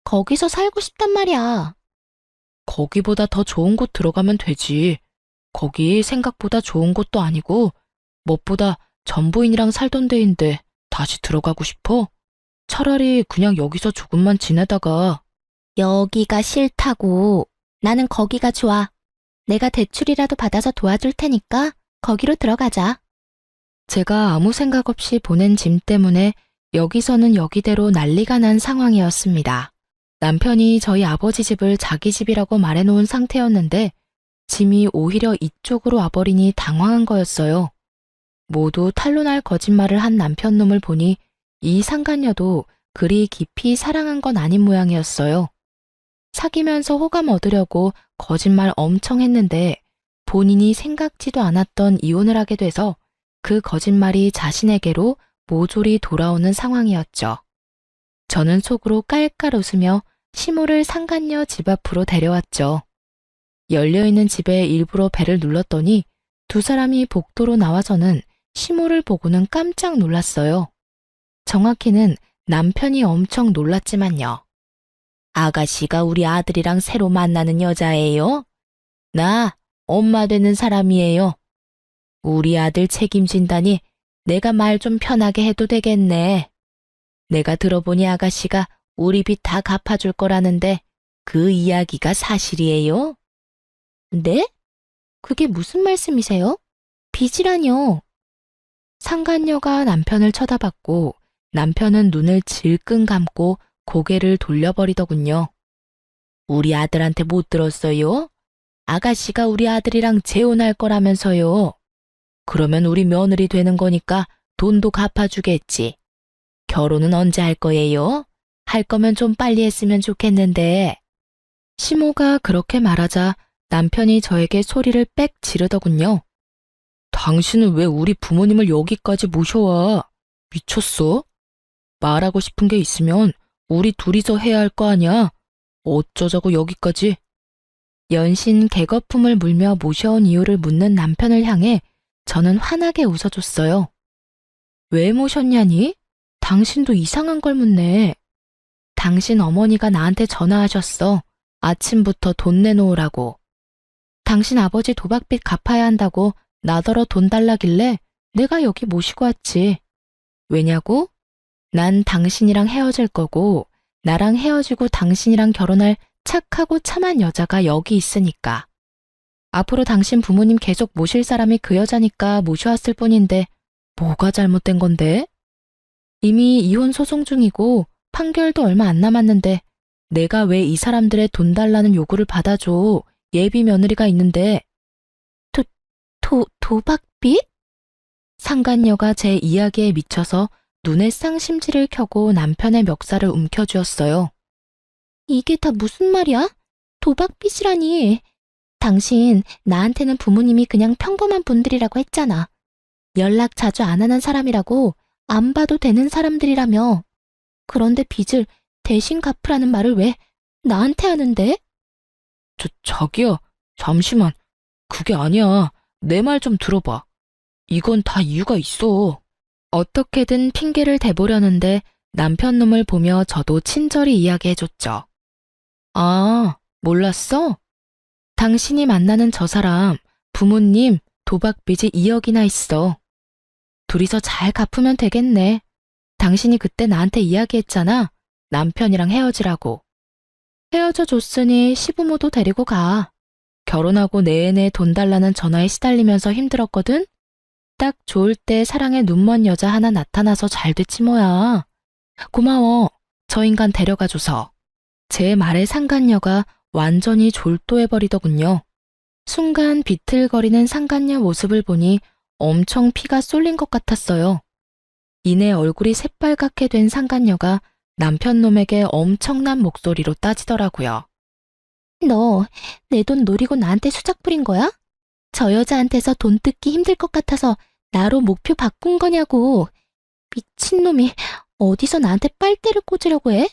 거기서 살고 싶단 말이야. 거기보다 더 좋은 곳 들어가면 되지. 거기 생각보다 좋은 곳도 아니고 무엇보다 전부인이랑 살던 데인데 다시 들어가고 싶어? 차라리 그냥 여기서 조금만 지내다가. 여기가 싫다고. 나는 거기가 좋아. 내가 대출이라도 받아서 도와줄 테니까 거기로 들어가자. 제가 아무 생각 없이 보낸 짐 때문에 여기서는 여기대로 난리가 난 상황이었습니다. 남편이 저희 아버지 집을 자기 집이라고 말해놓은 상태였는데 짐이 오히려 이쪽으로 와버리니 당황한 거였어요. 모두 탄로날 거짓말을 한 남편 놈을 보니 이 상간녀도 그리 깊이 사랑한 건 아닌 모양이었어요. 사귀면서 호감 얻으려고 거짓말 엄청 했는데 본인이 생각지도 않았던 이혼을 하게 돼서 그 거짓말이 자신에게로 모조리 돌아오는 상황이었죠. 저는 속으로 깔깔 웃으며 시모를 상간녀 집 앞으로 데려왔죠. 열려있는 집에 일부러 배를 눌렀더니 두 사람이 복도로 나와서는 시모를 보고는 깜짝 놀랐어요. 정확히는 남편이 엄청 놀랐지만요. 아가씨가 우리 아들이랑 새로 만나는 여자예요? 나 엄마 되는 사람이에요. 우리 아들 책임진다니 내가 말 좀 편하게 해도 되겠네. 내가 들어보니 아가씨가 우리 빚 다 갚아줄 거라는데 그 이야기가 사실이에요? 네? 그게 무슨 말씀이세요? 빚이라뇨. 상간녀가 남편을 쳐다봤고 남편은 눈을 질끈 감고 고개를 돌려버리더군요. 우리 아들한테 못 들었어요? 아가씨가 우리 아들이랑 재혼할 거라면서요. 그러면 우리 며느리 되는 거니까 돈도 갚아주겠지. 결혼은 언제 할 거예요? 할 거면 좀 빨리 했으면 좋겠는데. 시모가 그렇게 말하자 남편이 저에게 소리를 빽 지르더군요. 당신은 왜 우리 부모님을 여기까지 모셔와? 미쳤어? 말하고 싶은 게 있으면 우리 둘이서 해야 할 거 아니야? 어쩌자고 여기까지? 연신 개거품을 물며 모셔온 이유를 묻는 남편을 향해 저는 환하게 웃어줬어요. 왜 모셨냐니? 당신도 이상한 걸 묻네. 당신 어머니가 나한테 전화하셨어. 아침부터 돈 내놓으라고. 당신 아버지 도박빚 갚아야 한다고 나더러 돈 달라길래 내가 여기 모시고 왔지. 왜냐고? 난 당신이랑 헤어질 거고 나랑 헤어지고 당신이랑 결혼할 착하고 참한 여자가 여기 있으니까. 앞으로 당신 부모님 계속 모실 사람이 그 여자니까 모셔왔을 뿐인데 뭐가 잘못된 건데? 이미 이혼 소송 중이고 판결도 얼마 안 남았는데 내가 왜 이 사람들의 돈 달라는 요구를 받아줘. 예비 며느리가 있는데. 도박빚? 상간녀가 제 이야기에 미쳐서 눈에 쌍심지를 켜고 남편의 멱살을 움켜쥐었어요. 이게 다 무슨 말이야? 도박빚이라니. 당신 나한테는 부모님이 그냥 평범한 분들이라고 했잖아. 연락 자주 안 하는 사람이라고 안 봐도 되는 사람들이라며. 그런데 빚을 대신 갚으라는 말을 왜 나한테 하는데? 자기야, 잠시만. 그게 아니야. 내 말 좀 들어봐. 이건 다 이유가 있어. 어떻게든 핑계를 대보려는데 남편 놈을 보며 저도 친절히 이야기해줬죠. 아, 몰랐어? 당신이 만나는 저 사람, 부모님 도박 빚이 2억이나 있어. 둘이서 잘 갚으면 되겠네. 당신이 그때 나한테 이야기했잖아. 남편이랑 헤어지라고. 헤어져 줬으니 시부모도 데리고 가. 결혼하고 내내 돈 달라는 전화에 시달리면서 힘들었거든? 딱 좋을 때 사랑에 눈먼 여자 하나 나타나서 잘 됐지 뭐야. 고마워. 저 인간 데려가줘서. 제 말에 상간녀가 완전히 졸도해버리더군요. 순간 비틀거리는 상간녀 모습을 보니 엄청 피가 쏠린 것 같았어요. 이내 얼굴이 새빨갛게 된 상간녀가 남편 놈에게 엄청난 목소리로 따지더라고요. 너 내 돈 노리고 나한테 수작 부린 거야? 저 여자한테서 돈 뜯기 힘들 것 같아서 나로 목표 바꾼 거냐고. 미친놈이 어디서 나한테 빨대를 꽂으려고 해?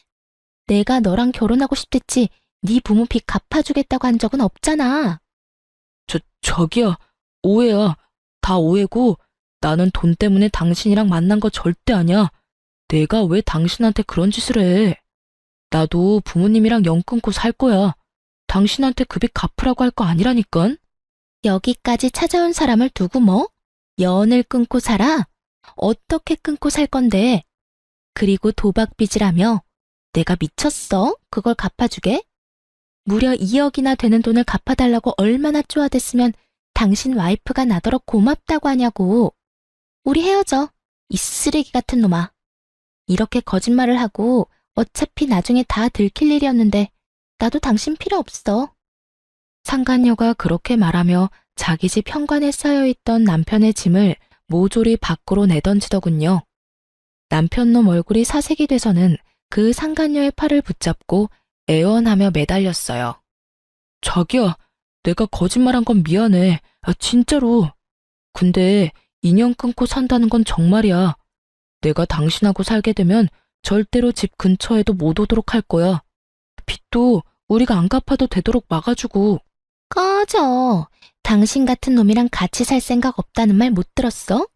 내가 너랑 결혼하고 싶댔지 네 부모 빚 갚아주겠다고 한 적은 없잖아. 저기요. 오해야. 다 오해고 나는 돈 때문에 당신이랑 만난 거 절대 아니야. 내가 왜 당신한테 그런 짓을 해. 나도 부모님이랑 연 끊고 살 거야. 당신한테 그 빚 갚으라고 할 거 아니라니깐. 여기까지 찾아온 사람을 두고 뭐? 연을 끊고 살아? 어떻게 끊고 살 건데? 그리고 도박 빚이라며? 내가 미쳤어? 그걸 갚아주게? 무려 2억이나 되는 돈을 갚아달라고 얼마나 쪼아댔으면 당신 와이프가 나더러 고맙다고 하냐고. 우리 헤어져. 이 쓰레기 같은 놈아. 이렇게 거짓말을 하고 어차피 나중에 다 들킬 일이었는데 나도 당신 필요 없어. 상간녀가 그렇게 말하며 자기 집 현관에 쌓여있던 남편의 짐을 모조리 밖으로 내던지더군요. 남편놈 얼굴이 사색이 돼서는 그 상간녀의 팔을 붙잡고 애원하며 매달렸어요. 자기야, 내가 거짓말한 건 미안해. 진짜로. 근데 인연 끊고 산다는 건 정말이야. 내가 당신하고 살게 되면 절대로 집 근처에도 못 오도록 할 거야. 빚도 우리가 안 갚아도 되도록 막아주고. 꺼져. 당신 같은 놈이랑 같이 살 생각 없다는 말 못 들었어?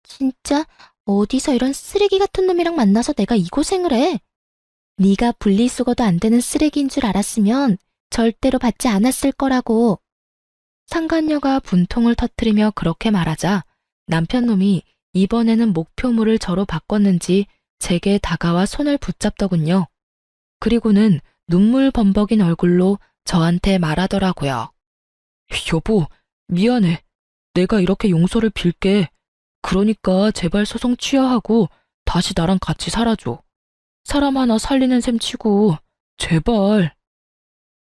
진짜 어디서 이런 쓰레기 같은 놈이랑 만나서 내가 이 고생을 해. 네가 분리수거도 안 되는 쓰레기인 줄 알았으면 절대로 받지 않았을 거라고. 상간녀가 분통을 터뜨리며 그렇게 말하자 남편놈이 이번에는 목표물을 저로 바꿨는지 제게 다가와 손을 붙잡더군요. 그리고는 눈물 범벅인 얼굴로 저한테 말하더라고요. 여보, 미안해. 내가 이렇게 용서를 빌게. 그러니까 제발 소송 취하하고 다시 나랑 같이 살아줘. 사람 하나 살리는 셈 치고 제발.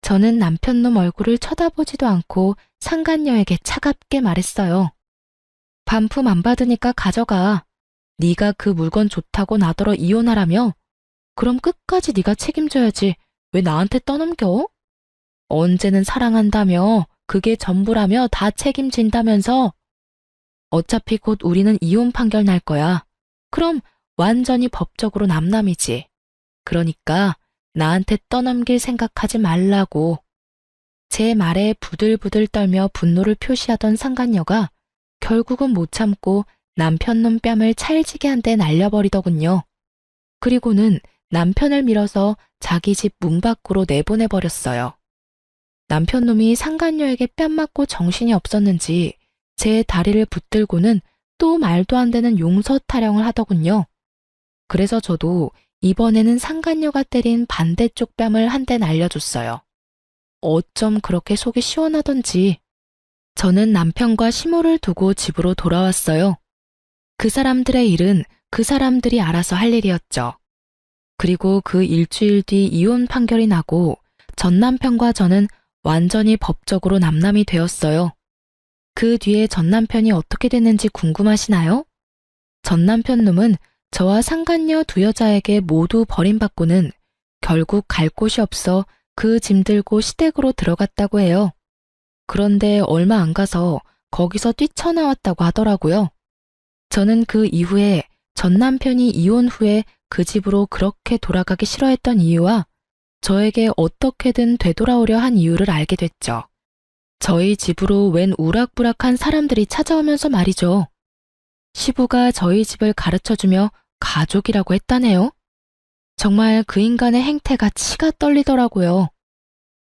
저는 남편놈 얼굴을 쳐다보지도 않고 상간녀에게 차갑게 말했어요. 반품 안 받으니까 가져가. 네가 그 물건 좋다고 나더러 이혼하라며? 그럼 끝까지 네가 책임져야지. 왜 나한테 떠넘겨? 언제는 사랑한다며, 그게 전부라며 다 책임진다면서? 어차피 곧 우리는 이혼 판결 날 거야. 그럼 완전히 법적으로 남남이지. 그러니까 나한테 떠넘길 생각하지 말라고. 제 말에 부들부들 떨며 분노를 표시하던 상간녀가 결국은 못 참고 남편놈 뺨을 찰지게 한 대 날려버리더군요. 그리고는 남편을 밀어서 자기 집 문 밖으로 내보내버렸어요. 남편놈이 상간녀에게 뺨 맞고 정신이 없었는지 제 다리를 붙들고는 또 말도 안 되는 용서 타령을 하더군요. 그래서 저도 이번에는 상간녀가 때린 반대쪽 뺨을 한 대 날려줬어요. 어쩜 그렇게 속이 시원하던지. 저는 남편과 시모를 두고 집으로 돌아왔어요. 그 사람들의 일은 그 사람들이 알아서 할 일이었죠. 그리고 그 일주일 뒤 이혼 판결이 나고 전 남편과 저는 완전히 법적으로 남남이 되었어요. 그 뒤에 전 남편이 어떻게 됐는지 궁금하시나요? 전 남편 놈은 저와 상간녀 두 여자에게 모두 버림받고는 결국 갈 곳이 없어 그 짐 들고 시댁으로 들어갔다고 해요. 그런데 얼마 안 가서 거기서 뛰쳐나왔다고 하더라고요. 저는 그 이후에 전 남편이 이혼 후에 그 집으로 그렇게 돌아가기 싫어했던 이유와 저에게 어떻게든 되돌아오려 한 이유를 알게 됐죠. 저희 집으로 웬 우락부락한 사람들이 찾아오면서 말이죠. 시부가 저희 집을 가르쳐주며 가족이라고 했다네요. 정말 그 인간의 행태가 치가 떨리더라고요.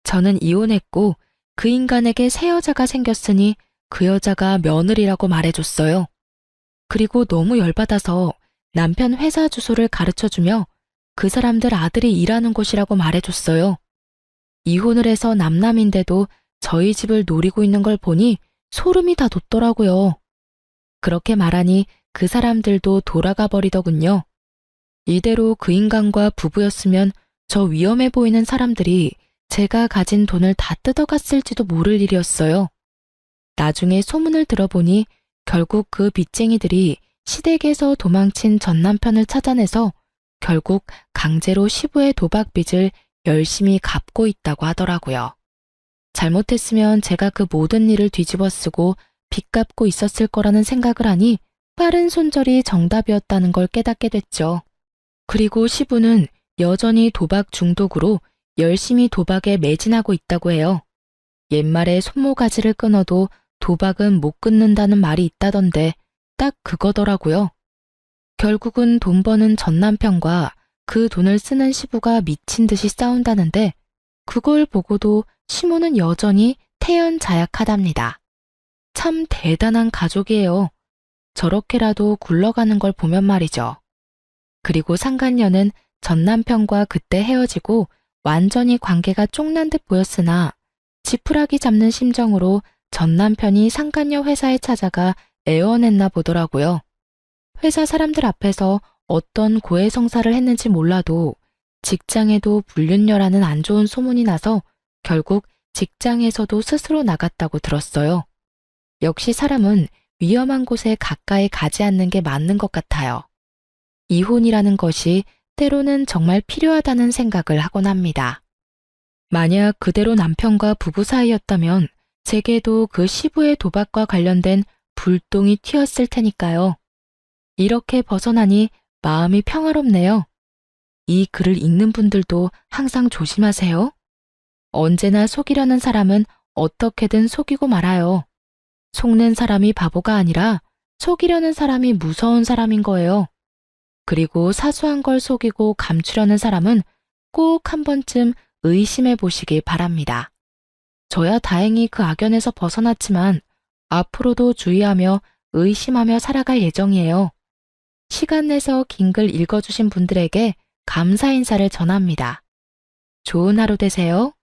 저는 이혼했고 그 인간에게 새 여자가 생겼으니 그 여자가 며느리라고 말해줬어요. 그리고 너무 열받아서 남편 회사 주소를 가르쳐주며 그 사람들 아들이 일하는 곳이라고 말해줬어요. 이혼을 해서 남남인데도 저희 집을 노리고 있는 걸 보니 소름이 다 돋더라고요. 그렇게 말하니 그 사람들도 돌아가 버리더군요. 이대로 그 인간과 부부였으면 저 위험해 보이는 사람들이 제가 가진 돈을 다 뜯어갔을지도 모를 일이었어요. 나중에 소문을 들어보니 결국 그 빚쟁이들이 시댁에서 도망친 전 남편을 찾아내서 결국 강제로 시부의 도박 빚을 열심히 갚고 있다고 하더라고요. 잘못했으면 제가 그 모든 일을 뒤집어 쓰고 빚 갚고 있었을 거라는 생각을 하니 빠른 손절이 정답이었다는 걸 깨닫게 됐죠. 그리고 시부는 여전히 도박 중독으로 열심히 도박에 매진하고 있다고 해요. 옛말에 손모가지를 끊어도 도박은 못 끊는다는 말이 있다던데 딱 그거더라고요. 결국은 돈 버는 전 남편과 그 돈을 쓰는 시부가 미친 듯이 싸운다는데 그걸 보고도 시모는 여전히 태연자약하답니다. 참 대단한 가족이에요. 저렇게라도 굴러가는 걸 보면 말이죠. 그리고 상간녀는 전 남편과 그때 헤어지고 완전히 관계가 쫑난 듯 보였으나 지푸라기 잡는 심정으로 전 남편이 상간녀 회사에 찾아가 애원했나 보더라고요. 회사 사람들 앞에서 어떤 고해성사를 했는지 몰라도 직장에도 불륜녀라는 안 좋은 소문이 나서 결국 직장에서도 스스로 나갔다고 들었어요. 역시 사람은 위험한 곳에 가까이 가지 않는 게 맞는 것 같아요. 이혼이라는 것이 때로는 정말 필요하다는 생각을 하곤 합니다. 만약 그대로 남편과 부부 사이였다면 제게도 그 시부의 도박과 관련된 불똥이 튀었을 테니까요. 이렇게 벗어나니 마음이 평화롭네요. 이 글을 읽는 분들도 항상 조심하세요. 언제나 속이려는 사람은 어떻게든 속이고 말아요. 속는 사람이 바보가 아니라 속이려는 사람이 무서운 사람인 거예요. 그리고 사소한 걸 속이고 감추려는 사람은 꼭 한 번쯤 의심해 보시길 바랍니다. 저야 다행히 그 악연에서 벗어났지만 앞으로도 주의하며 의심하며 살아갈 예정이에요. 시간 내서 긴 글 읽어주신 분들에게 감사 인사를 전합니다. 좋은 하루 되세요.